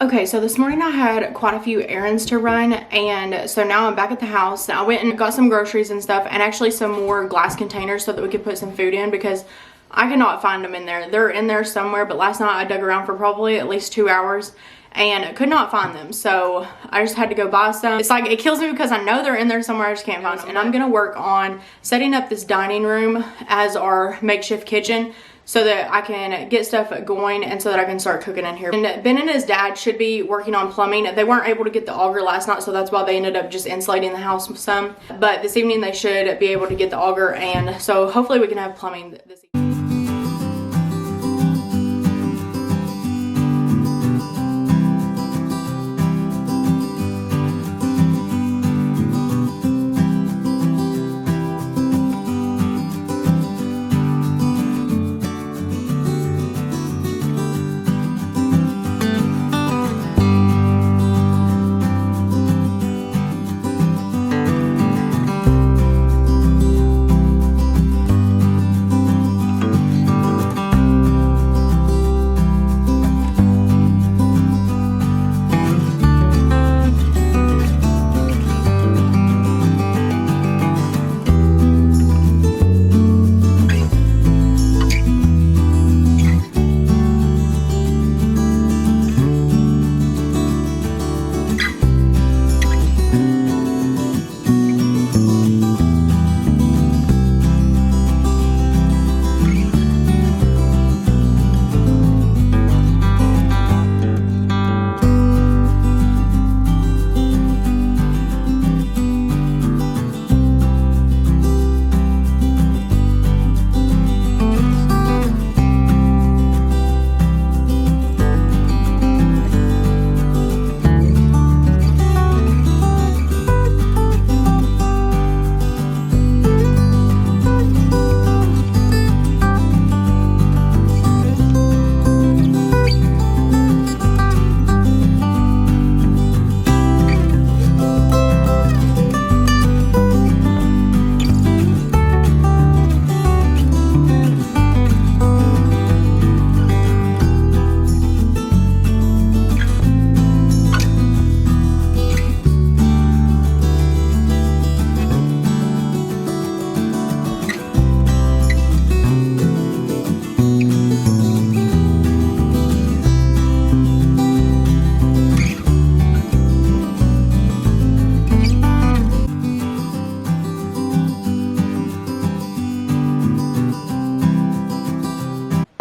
Okay, so this morning I had quite a few errands to run, and so now I'm back at the house. I went and got some groceries and stuff, and actually some more glass containers so that we could put some food in, because I cannot find them in there. They're in there somewhere, but last night I dug around for probably at least 2 hours and could not find them, so I just had to go buy some. It's like, it kills me because I know they're in there somewhere, I just can't find them. And I'm gonna work on setting up this dining room as our makeshift kitchen, so that I can get stuff going and so that I can start cooking in here. And Ben and his dad should be working on plumbing. They weren't able to get the auger last night, so that's why they ended up just insulating the house some. But this evening they should be able to get the auger, and so hopefully we can have plumbing this evening.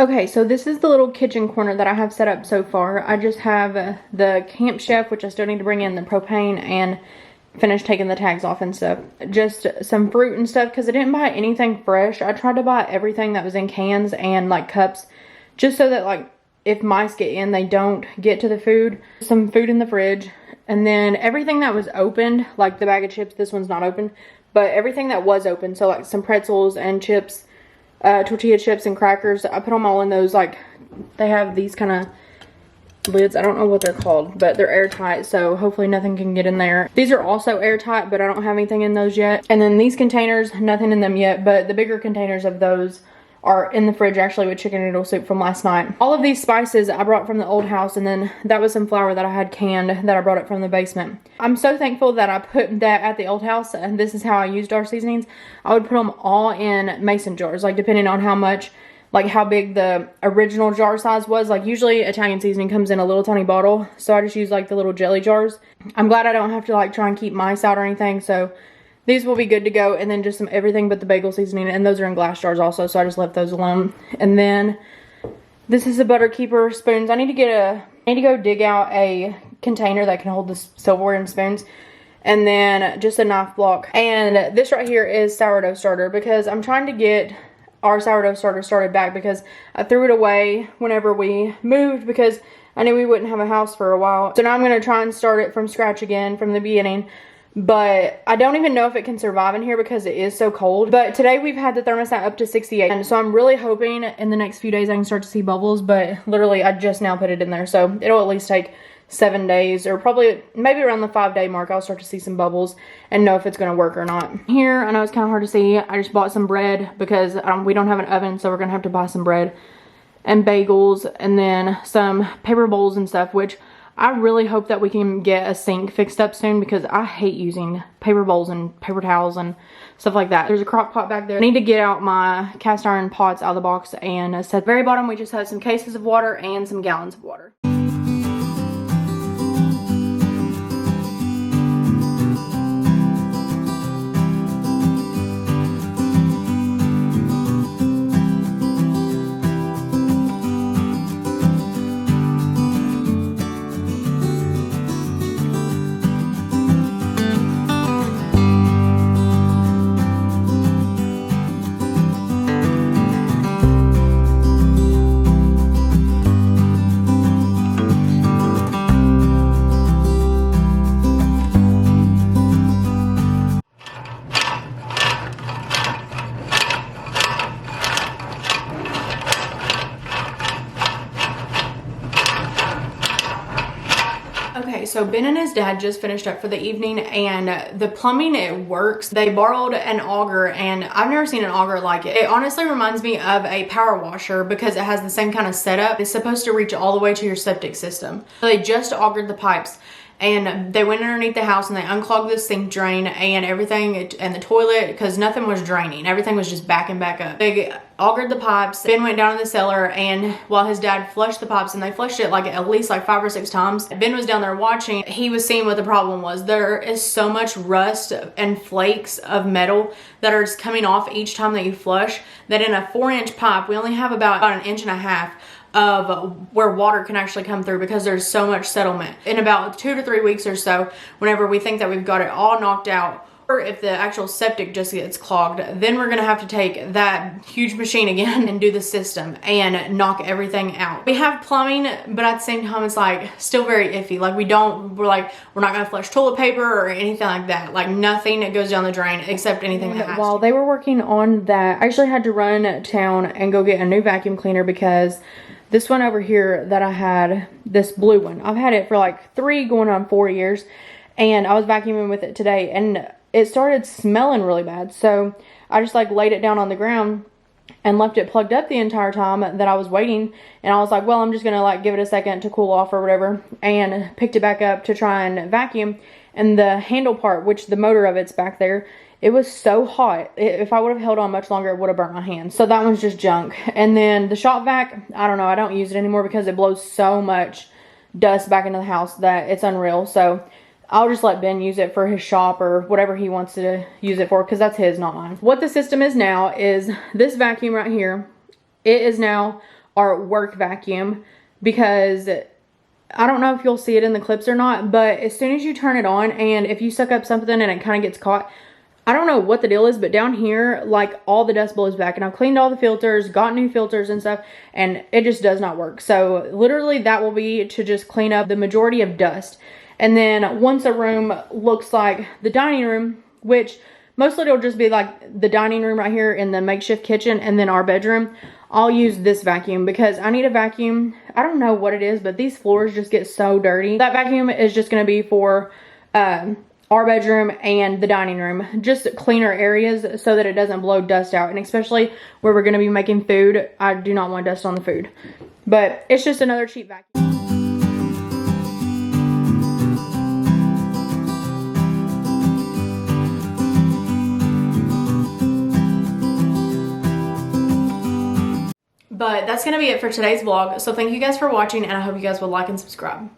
Okay, so this is the little kitchen corner that I have set up so far. I just have the Camp Chef, which I still need to bring in the propane and finish taking the tags off and stuff. Just some fruit and stuff, because I didn't buy anything fresh. I tried to buy everything that was in cans and like cups, just so that like if mice get in, they don't get to the food. Some food in the fridge, and then everything that was opened, like the bag of chips, this one's not open, but everything that was open, so like some pretzels and chips, tortilla chips and crackers, I put them all in those, like, they have these kind of lids. I don't know what they're called, but they're airtight, so hopefully nothing can get in there. These are also airtight, but I don't have anything in those yet. And then these containers, nothing in them yet, but the bigger containers of those are in the fridge, actually, with chicken noodle soup from last night. All of these spices I brought from the old house, and then that was some flour that I had canned that I brought up from the basement. I'm so thankful that I put that at the old house, and this is how I used our seasonings. I would put them all in mason jars, like depending on how much, like how big the original jar size was. Like usually Italian seasoning comes in a little tiny bottle, so I just use like the little jelly jars. I'm glad I don't have to like try and keep mice out or anything, so these will be good to go. And then just some everything but the bagel seasoning, and those are in glass jars also, so I just left those alone. And then this is the butter keeper spoons. I need to go dig out a container that can hold the silverware and spoons, and then just a knife block. And this right here is sourdough starter, because I'm trying to get our sourdough starter started back, because I threw it away whenever we moved because I knew we wouldn't have a house for a while. So now I'm going to try and start it from scratch again, from the beginning. But I don't even know if it can survive in here because it is so cold. But today we've had the thermostat up to 68, and so I'm really hoping in the next few days I can start to see bubbles. But literally I just now put it in there, so it'll at least take 7 days, or probably maybe around the 5-day mark I'll start to see some bubbles and know if it's going to work or not. Here, I know it's kind of hard to see, I just bought some bread because we don't have an oven, so we're going to have to buy some bread and bagels, and then some paper bowls and stuff, which I really hope that we can get a sink fixed up soon because I hate using paper bowls and paper towels and stuff like that. There's a crock pot back there. I need to get out my cast iron pots out of the box, and at the very bottom we just have some cases of water and some gallons of water. Okay, so Ben and his dad just finished up for the evening, and the plumbing, it works. They borrowed an auger, and I've never seen an auger like it. It honestly reminds me of a power washer because it has the same kind of setup. It's supposed to reach all the way to your septic system. So they just augered the pipes, and they went underneath the house and they unclogged the sink drain and everything, and the toilet, because nothing was draining. Everything was just backing back up. They augered the pipes. Ben went down in the cellar, and while his dad flushed the pipes, and they flushed it like at least like 5 or 6 times, Ben was down there watching. He was seeing what the problem was. There is so much rust and flakes of metal that are coming off each time that you flush, that in a 4-inch pipe, we only have about 1.5 inches of where water can actually come through because there's so much settlement. In about 2 to 3 weeks or so, whenever we think that we've got it all knocked out, or if the actual septic just gets clogged, then we're gonna have to take that huge machine again and do the system and knock everything out. We have plumbing, but at the same time it's like still very iffy. Like we're not gonna flush toilet paper or anything like that. Like nothing that goes down the drain except anything that has to. While they were working on that, I actually had to run town and go get a new vacuum cleaner because this one over here that I had, this blue one, I've had it for like 3 going on 4 years, and I was vacuuming with it today and it started smelling really bad. So I just like laid it down on the ground and left it plugged up the entire time that I was waiting. And I was like, well, I'm just gonna like give it a second to cool off or whatever, and picked it back up to try and vacuum. And the handle part, which the motor of it's back there, it was so hot. If I would have held on much longer, it would have burnt my hands. So that one's just junk. And then the shop vac, I don't know, I don't use it anymore because it blows so much dust back into the house that it's unreal. So I'll just let Ben use it for his shop or whatever he wants to use it for, because that's his, not mine. What the system is now is this vacuum right here. It is now our work vacuum, because I don't know if you'll see it in the clips or not, but as soon as you turn it on and if you suck up something and it kind of gets caught, I don't know what the deal is, but down here, like all the dust blows back, and I've cleaned all the filters, got new filters and stuff, and it just does not work. So literally that will be to just clean up the majority of dust. And then once a room looks like the dining room, which mostly it'll just be like the dining room right here in the makeshift kitchen and then our bedroom, I'll use this vacuum because I need a vacuum. I don't know what it is, but these floors just get so dirty. That vacuum is just going to be for our bedroom and the dining room, just cleaner areas so that it doesn't blow dust out. And especially where we're going to be making food, I do not want dust on the food. But it's just another cheap vacuum. But that's going to be it for today's vlog. So thank you guys for watching, and I hope you guys will like and subscribe.